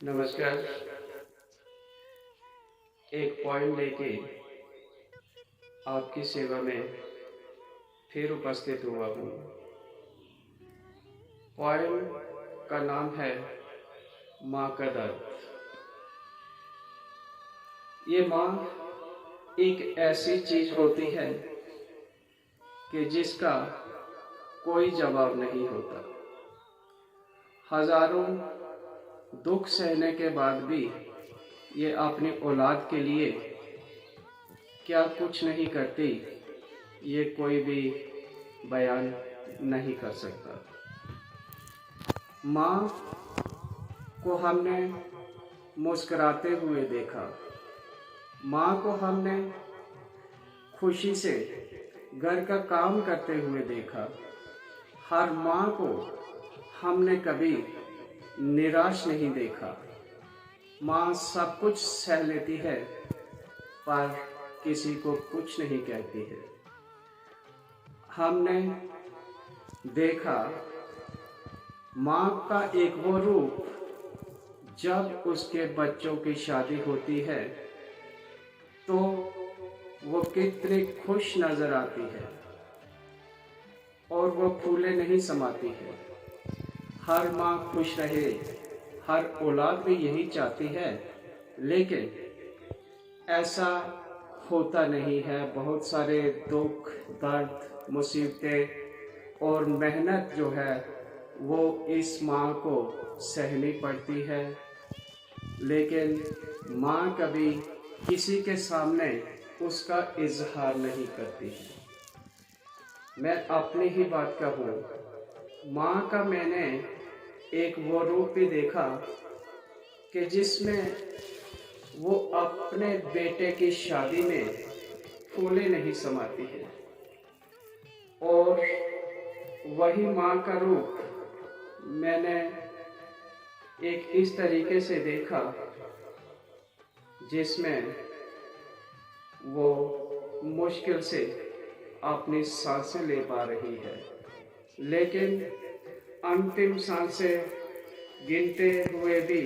नमस्कार। एक पॉइंट लेके आपकी सेवा में फिर उपस्थित हुआ हूँ। पॉइंट का नाम है माँ का दर्द। ये माँ एक ऐसी चीज होती है कि जिसका कोई जवाब नहीं होता। हजारों दुख सहने के बाद भी ये अपनी औलाद के लिए क्या कुछ नहीं करती, ये कोई भी बयान नहीं कर सकता। माँ को हमने मुस्कुराते हुए देखा, माँ को हमने खुशी से घर का काम करते हुए देखा। हर माँ को हमने कभी निराश नहीं देखा। माँ सब कुछ सह लेती है पर किसी को कुछ नहीं कहती है। हमने देखा माँ का एक वो रूप जब उसके बच्चों की शादी होती है तो वो कितनी खुश नजर आती है और वो फूले नहीं समाती है। हर माँ खुश रहे, हर औलाद भी यही चाहती है, लेकिन ऐसा होता नहीं है। बहुत सारे दुख, दर्द, मुसीबतें और मेहनत जो है वो इस माँ को सहनी पड़ती है, लेकिन माँ कभी किसी के सामने उसका इजहार नहीं करती है। मैं अपनी ही बात कहूँ, माँ का मैंने एक वो रूप भी देखा कि जिसमें वो अपने बेटे की शादी में फूले नहीं समाती है, और वही माँ का रूप मैंने एक इस तरीके से देखा जिसमें वो मुश्किल से अपनी सांसें ले पा रही है, लेकिन अंतिम सांसें गिनते हुए भी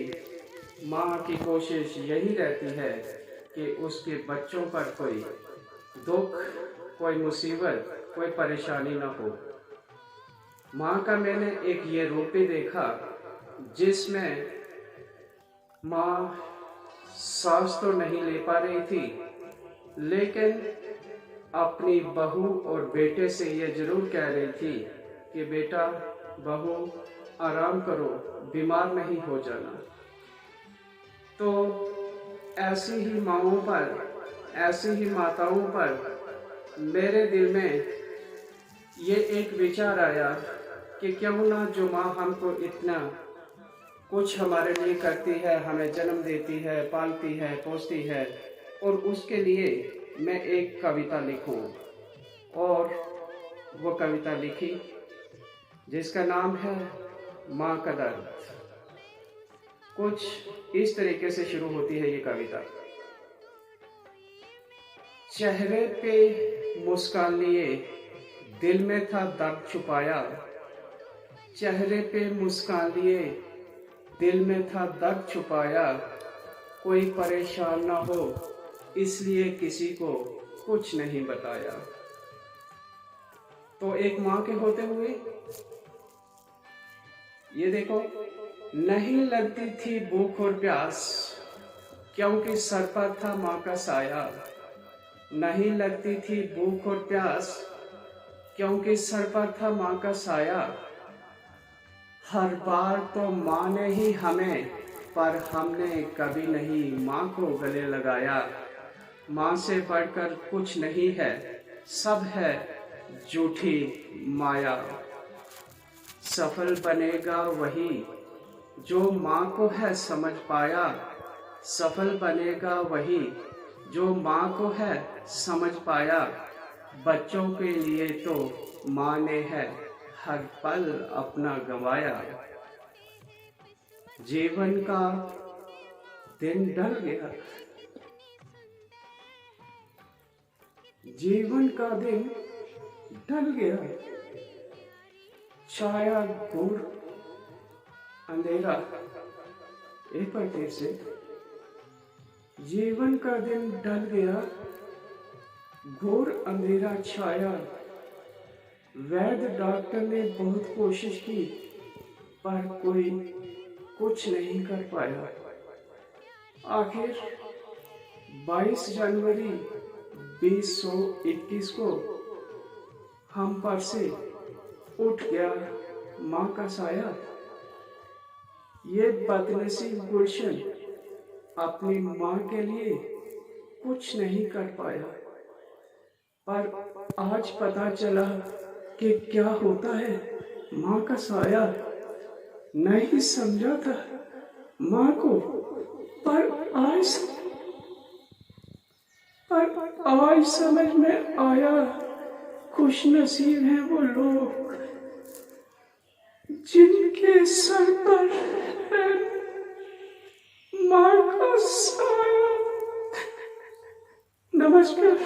माँ की कोशिश यही रहती है कि उसके बच्चों पर कोई दुख, कोई मुसीबत, कोई परेशानी न हो। माँ का मैंने एक ये रूप भी देखा जिसमें माँ सांस तो नहीं ले पा रही थी, लेकिन अपनी बहू और बेटे से ये जरूर कह रही थी कि बेटा, बहू, आराम करो, बीमार नहीं हो जाना। तो ऐसी ही माँओं पर, ऐसी ही माताओं पर मेरे दिल में ये एक विचार आया कि क्यों ना जो माँ हमको इतना कुछ हमारे लिए करती है, हमें जन्म देती है, पालती है, पोसती है, और उसके लिए मैं एक कविता लिखूं। और वो कविता लिखी जिसका नाम है माँ का दर्द। कुछ इस तरीके से शुरू होती है ये कविता। चेहरे पे मुस्कान लिए दिल में था दर्द छुपाया, चेहरे पे मुस्कान लिए दिल में था दर्द छुपाया, कोई परेशान ना हो इसलिए किसी को कुछ नहीं बताया। तो एक माँ के होते हुए ये देखो, नहीं लगती थी भूख और प्यास क्योंकि सर पर था माँ का साया, नहीं लगती थी भूख और प्यास क्योंकि सर पर था माँ का साया। हर बार तो माँ ने ही हमें, पर हमने कभी नहीं माँ को गले लगाया। माँ से बढ़कर कुछ नहीं है, सब है झूठी माया। सफल बनेगा वही जो माँ को है समझ पाया, सफल बनेगा वही जो माँ को है समझ पाया। बच्चों के लिए तो माँ ने है हर पल अपना गंवाया। जीवन का दिन ढल गया, जीवन का दिन ढल गया, छाया घोर अंधेरा, एक बार फिर से जीवन का दिन ढल गया, घोर अंधेरा छाया। वैद्य डॉक्टर ने बहुत कोशिश की पर कोई कुछ नहीं कर पाया। आखिर 22 जनवरी 2021 को हम पर से उठ गया माँ का साया। ये बदनसीब गुलशन अपनी माँ के लिए कुछ नहीं कर पाया, पर आज पता चला कि क्या होता है माँ का साया। नहीं समझा था माँ को, पर आज समझ में आया, खुश नसीब हैं वो लोग जिनके सर पर है माँ का साया। नमस्कार।